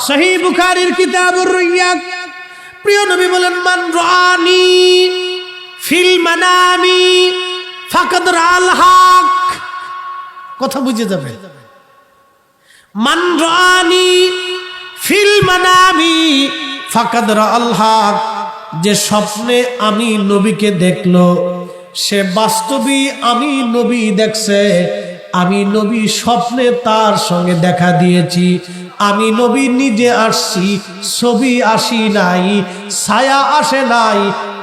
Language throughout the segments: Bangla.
সহিহ বুখারীর কিতাবুর রুইয়া প্রিয় নবী বলেন, মান রানি ফিল মানামি ফাকাদ রাল হক। কথা বুঝে যাবে। মান রানি ফিল মানামি ফাকাদ রাল হক, যে স্বপ্নে আমি নবীকে দেখলো সে বাস্তবে আমি নবী দেখছে। আমি নবী স্বপ্নে তার সঙ্গে দেখা দিয়েছি। আমি নবী নিজে আসছি, ছবি আসি নাই, ছায়া আসে নাই,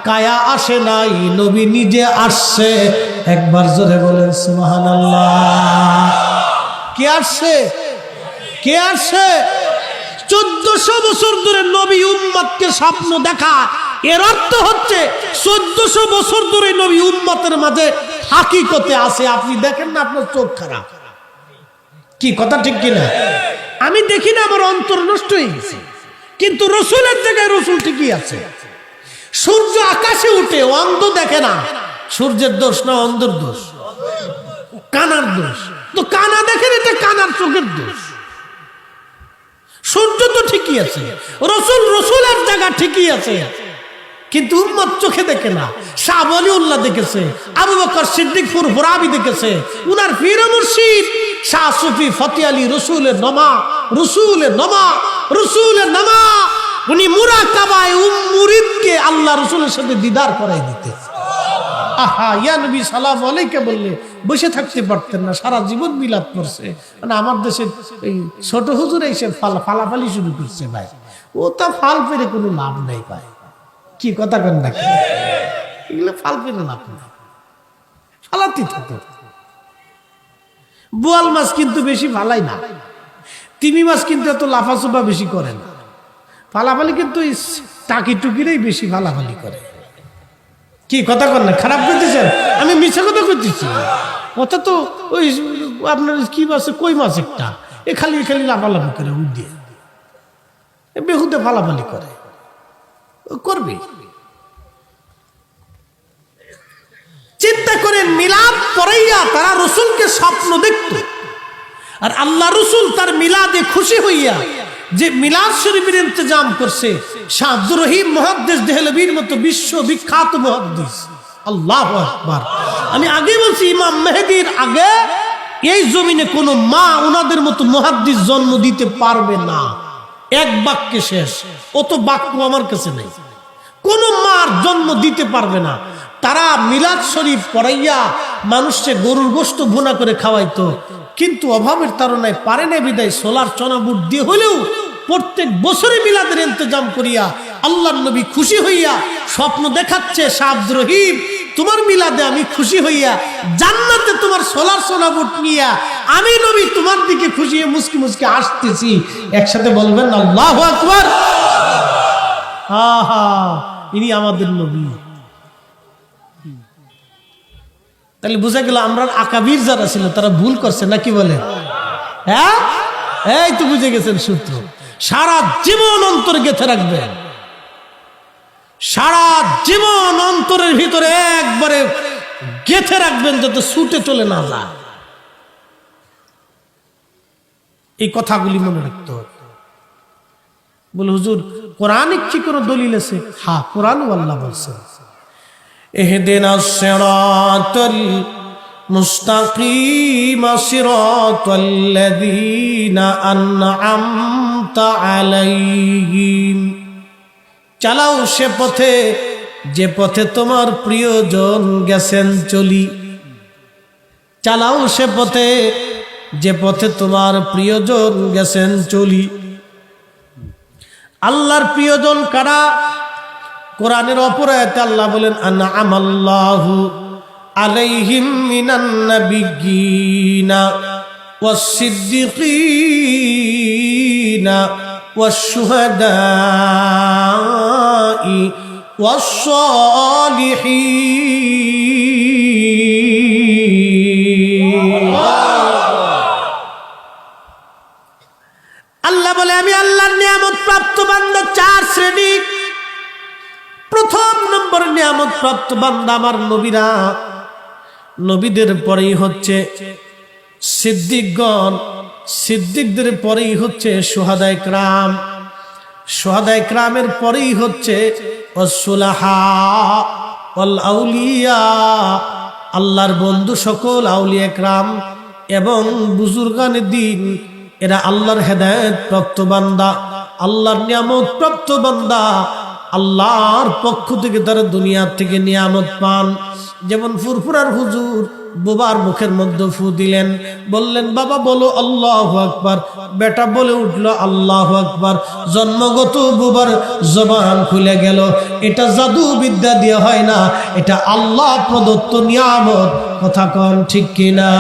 কায়া আসে নাই, নবী নিজে আসছে। একবার জোরে বলেন সুবহানাল্লাহ। কে আসছে? কে আসছে? 1400 বছর ধরে নবী উম্মতকে স্বপ্ন দেখা, এর অর্থ হচ্ছে 1400 বছর ধরে নবী উম্মতের মাঝে হাকিকতে আছে। আপনি দেখেন না, আপনার চোখ খারাপ। কি কথা ঠিক কিনা? আমি দেখি না, আমার অন্তর নষ্ট হয়ে গেছে, কিন্তু রসুলের জায়গায় রসুল ঠিকই আছে। সূর্য আকাশে উঠে, অন্ধ দেখে না। সূর্যের দোষ না অন্ধের দোষ? কানার দোষ। তো কানা দেখেন, এটা কানার চোখের দোষ। সূর্য তো ঠিকই আছে, রসুলের জায়গা ঠিকই আছে, কিন্তু উম্মত চোখে দেখে না। শাহ ওয়ালিউল্লাহ দেখেছে, আবু বকর সিদ্দিক ফুরফুরাবি দেখেছে, উনার পীর মুর্শিদ শাহ সুফি ফতি আলী রসুলের নমা, রসুলের নমা, রসুলের নমা। উনি মুরাকাবায় মুরিদকে আল্লাহ রসুলের সাথে দিদার করাই দিতে। আহা, ইয়া নবী সালাম আলাইকা বললে বসে থাকতে পারতেন না, সারা জীবন মিলাদ করছে। মানে আমার দেশের এই ছোট হুজুর এসে ফালাফালি শুরু করছে। ভাই, ও তা ফাল পেরে কোনো লাভ নেই ভাই। কি কথা কেন নাকি? এগুলো ফাল পেরে লাভ নেই, ফালাতে থাকতো। বোয়াল মাছ কিন্তু বেশি ফালাই না, তিমি মাছ কিন্তু এত লাফাচোপা বেশি করে না। ফালাফালি কিন্তু টাকি টুকিরেই বেশি ফালাফালি করে। কি কথা কর না? খারাপ করতেছেন? আমি মিছা কথা করতেছি। কথা তো ওই আপনার কি মাছ, কই মাছ একটা, এ খালি লাফালাফি করে উঠ দিয়ে বেহুদে ফালাফালি করে। করবে। চিন্তা করেন, মিলাদ পড়াইয়া তারা রসুলকে স্বপ্ন দেখত, আর আল্লাহ রসুল তার মিলাদে খুশি হইয়া যে মিলাদ শরীফের ইন্তজাম করছে। শাহ আব্দুর রহিম মুহাদ্দিস দেহলভির মতো বিশ্ববিখ্যাত মুহাদ্দিস। আল্লাহু আকবার। আমি আগে বলছি, ইমাম মেহেদীর আগে এই জমিনে কোনো মা ওনাদের মতো মুহাদ্দিস জন্ম দিতে পারবে না। এক বাক্যে শেষ। অত বাক্য আমার কাছে নেই। কোন মার জন্ম দিতে পারবে না। তারা মিলাদ শরীফ পড়াইয়া মানুষকে গরুর গোশত ভুনা করে খাওয়াইতো, কিন্তু অভাবের তাড়নায় পারে না বিদায় সোলার চনা বুট দিয়ে হলেও প্রত্যেক বছরে মিলাদের ইন্তজাম করিয়া আল্লাহর নবী খুশি হইয়া স্বপ্ন দেখাচ্ছে, শাহ আব্দুর রহিম তোমার মিলাদে আমি খুশি হইয়া জান্নাতে তোমার সোলার চনা বুট নিয়া আমি নবী তোমার দিকে খুশি হয়ে মুস্কি মুস্কি আসতেছি। একসাথে বলবেন আল্লাহু আকবার। আহা, ইনি আমাদের নবী। তাহলে বোঝা গেল আমরা আকাবির যারা ছিল তারা ভুল করছে নাকি বলে? হ্যাঁ, এই তো বুঝে গেছেন সূত্র। সারা জীবন অন্তর গেঁথে রাখবেন, সারা জীবন অন্তরের ভিতরে একবারে গেঁথে রাখবেন যাতে ছুটে চলে না যায়। এই কথাগুলি মনে রাখতে হবে। বলে হুজুর কোরআনিক কি কোনো দলিল আছে? হ্যাঁ, কোরআন আল্লাহ বলছেন, ইহদিনাস সিরাতাল মুস্তাকিম সিরাতাল্লাযীনা আন'আমতা আলাইহিম। চালাও সে পথে যে পথে তোমার প্রিয়জন গেছেন চলি। চালাও সে পথে যে পথে তোমার প্রিয়জন গেছেন চলি। আল্লাহর প্রিয়জন কারা? কোরআনের অপর আয়াতে আল্লাহ বলেন, আন'আমাল্লাহু আলাইহিম মিনান নাবিয়্যিনা ওয়াস-সিদ্দিকিনা ওয়াশ-শুহাদাই ওয়াস-সালিহিন। আল্লাহ বলে, আমি আল্লাহর নিয়ামত প্রাপ্ত বান্দা 4 শ্রেণী। প্রথম নম্বর নিয়ামত প্রাপ্ত বান্দা আমার নবীরা। নবীদের পরেই হচ্ছে সিদ্দিকগণ, সিদ্দিকদের পরেই হচ্ছে শুহাদায়ে কেরাম। শুহাদায়ে কেরামের পরেই হচ্ছে ওয়াসসুলাহা ওয়াল আউলিয়া, আল্লাহর বন্ধু সকল আউলিয়া কেরাম এবং বুজুর্গানে দ্বীন, এরা আল্লাহর হেদায়েত প্রাপ্ত বান্দা, আল্লাহর নিয়ামত প্রাপ্ত বান্দা। আল্লাহর পক্ষ থেকে তারা দুনিয়া থেকে নিয়ামত পান। যেমন ফুরফুরার হুজুর বাবার মুখের মধ্যে ফু দিলেন, বললেন বাবা বলো আল্লাহু আকবার, বেটা বলে উঠলো আল্লাহু আকবার, জন্মগত বাবার জবান খুলে গেল। এটা জাদু বিদ্যা দিয়ে হয় না, এটা আল্লাহ প্রদত্ত নিয়ামত। কথা কন ঠিক কিনা?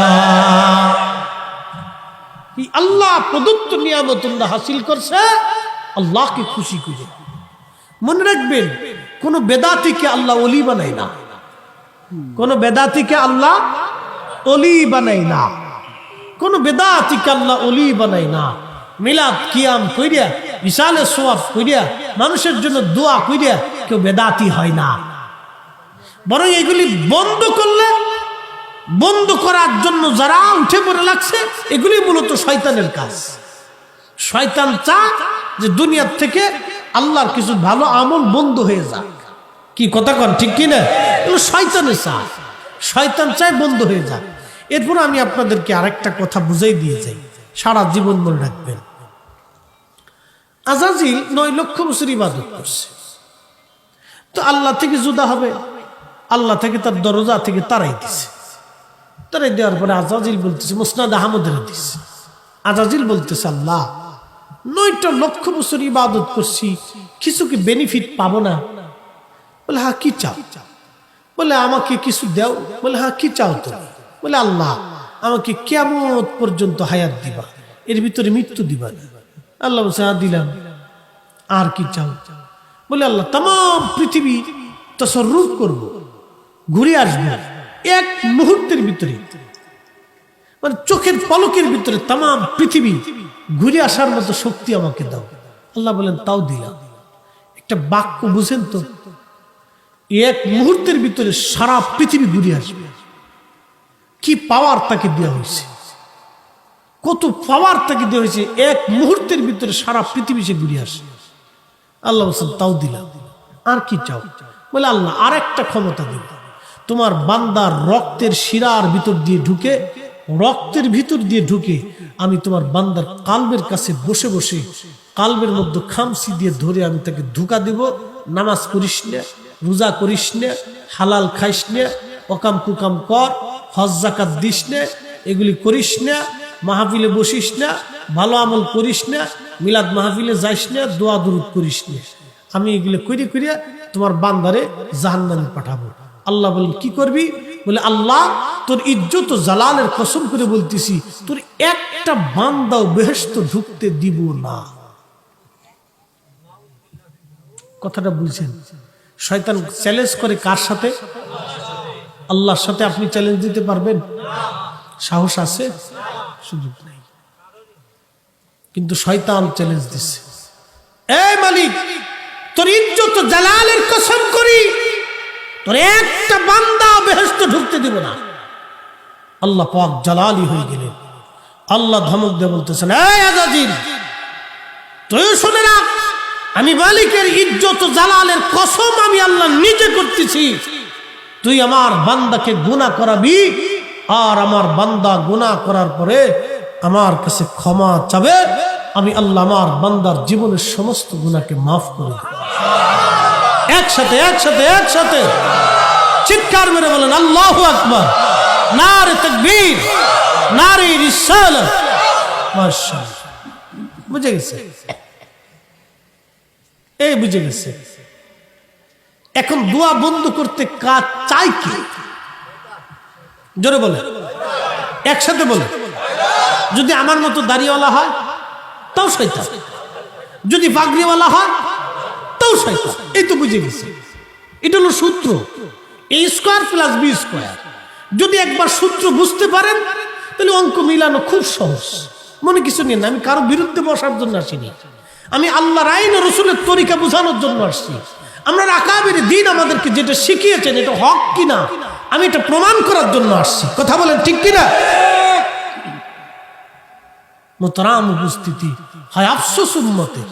এই আল্লাহ প্রদত্ত নিয়ামত হাসিল করছে আল্লাহকে খুশি করে। মনে রাখবেন, কোন বেদাতিকে আল্লাহ ওলি বানায় না, কোন বেদাতিকে আল্লাহ ওলি বানায় না, কোন বেদাতিকে আল্লাহ ওলি বানায় না। মিলাদ কিয়াম কইরা, বিশালে সোয়াব কইরা, মানুষের জন্য দোয়া কইরা কেউ বেদাতি হয় না। বরং এগুলি বন্ধ করলে, বন্ধ করার জন্য যারা উঠে পড়ে লাগছে, এগুলি মূলত শয়তানের কাজ। শয়তান চায় যে দুনিয়ার থেকে আল্লাহর কিছু ভালো আমল বন্ধ হয়ে যাক। কি কথা কন ঠিক কিনা? এগুলো শয়তানের চায়, শয়তান চায় বন্ধ হয়ে যাক। এরপর আমি আপনাদেরকে আরেকটা কথা বুঝাই দিয়ে যাই, সারা জীবন মনে রাখবেন। আজাজিল 9 লক্ষ বছর ইবাদত করছে, তো আল্লাহ থেকে জুদা হবে, আল্লাহ থেকে তার দরজা থেকে তারাই দিছে। তারাই দেওয়ার পরে আজাজিল বলতেছে, মুসনাদ আহমদের হাদিস, আজাজিল বলতেছে আল্লাহ 9টা লক্ষ বছর ইবাদত করছি, কিছু কি বেনিফিট পাবো না? বলে হ্যাঁ, কি চাও? বলে আমাকে কিছু দাও। বলে হ্যাঁ, কি চাও তুমি? বলে আল্লাহ আমাকে কিয়ামত পর্যন্ত হায়াত দিবা, এর ভিতরে মৃত্যু দিবা না। আল্লাহ বলছে হ্যাঁ দিলাম। আর কি চাও? বলে আল্লাহ তাম পৃথিবী তাসাররুফ করব, ঘুরে আসবো এক মুহূর্তের ভিতরে, মানে চোখের পলকের ভিতরে তাম পৃথিবী ঘুরে আসার মতো শক্তি আমাকে দাও। আল্লাহ বলেন তাও দিলাম। একটা বাক্য বুঝেন তো, এক মুহূর্তের ভিতরে সারা পৃথিবী ঘুরে আসবে। কি পাওয়ার তাকে দেওয়া হয়েছে, কত পাওয়ার তাকে দেওয়া হয়েছে, এক মুহূর্তের ভিতরে সারা পৃথিবী সে ঘুরে আসে। আল্লাহ বলছেন তাও দিলাম। আর কি চাও? বলে আল্লাহ আর একটা ক্ষমতা দিল, তোমার বান্দার রক্তের শিরার ভিতর দিয়ে ঢুকে, রক্তের ভিতর দিয়ে ঢুকে আমি তোমার বান্দার কালবের কাছে বসে বসে কালবের মধ্যে খামসি দিয়ে ধরে আমি তাকে ধোঁকা দেব। নামাজ করিস না, রোজা করিস না, হালাল খাইস না, অকাম কুকাম কর, হজ যাকাত দিস না, এগুলি করিস না, মাহফিলে বসিস না, ভালো আমল করিস না, মিলাদ মাহফিলে যাইস না, দোয়া দুরূদ করিস না। আমি এগুলো করিয়া করিয়া তোমার বান্দারে জাহান্নামে পাঠাবো। আল্লাহ বলেন কি করবি? বলে আল্লাহ তোর ইজ্জত ও জালালের কসম করে বলতেছি, তোর একটা বান্দাও বেহেশত ঢুকতে দিব না। কথাটা বুঝছেন? শয়তান চ্যালেঞ্জ করে কার সাথে? আল্লাহর সাথে। আপনি চ্যালেঞ্জ দিতে পারবেন? সাহস আছে? সুযোগ নাই। কিন্তু শয়তান চ্যালেঞ্জ দিচ্ছে, এই মালিক তোর ইজ্জত ও জালালের কসম করি, তোর একটা বান্দা বেহেশত ঢুকতে দিব না। আল্লাহ পাক জালালি হয়ে গেলেন। আল্লাহ ধমক দিয়ে বলতেছেন, এই আজাজিল তুই শুনে রাখ, আমি মালিকের ইজ্জত ও জালালের কসম আমি আল্লাহ নিজে করতেছি, তুই আমার বান্দাকে গুনাহ করাবি, আর আমার বান্দা গুনাহ করার পরে আমার কাছে ক্ষমা চাবে, আমি আল্লাহ আমার বান্দার জীবনের সমস্ত গুনাহকে মাফ করে দেব। একসাথে একসাথে একসাথে চিৎকার মেরে বলেন আল্লাহু আকবার, নারে তাকবীর, নারে রিসালাত। মাশাআল্লাহ, বুঝে গেছে? এই বুঝে গেছে। এখন দোয়া বন্ধ করতে কাজ চাই কি? জোরে বলে, একসাথে বলে। যদি আমার মতো দাড়িওয়ালা হয় তাও শয়তান, যদি পাগড়িওয়ালা হয় তাও শয়তান। এই তো বুঝে গেছে। এটা হলো সূত্র, a square plus B square. যদি একবার সূত্র বুঝতে পারেন তাহলে অঙ্ক মিলানো খুব সহজ। মনে কিছু নেই না, আমি কারো বিরুদ্ধে বসার জন্য আসিনি, আমি আল্লাহর আইন ও রাসূলের তরিকা বোঝানোর জন্য আসছি। আমরা আকাবের দ্বীন আমাদেরকে যেটা শিখিয়েছেন এটা হক কিনা আমি এটা প্রমাণ করার জন্য আসছি। কথা বলেন ঠিক কিনা? মোহতারাম উপস্থিতি, হয় আফসোস উম্মতের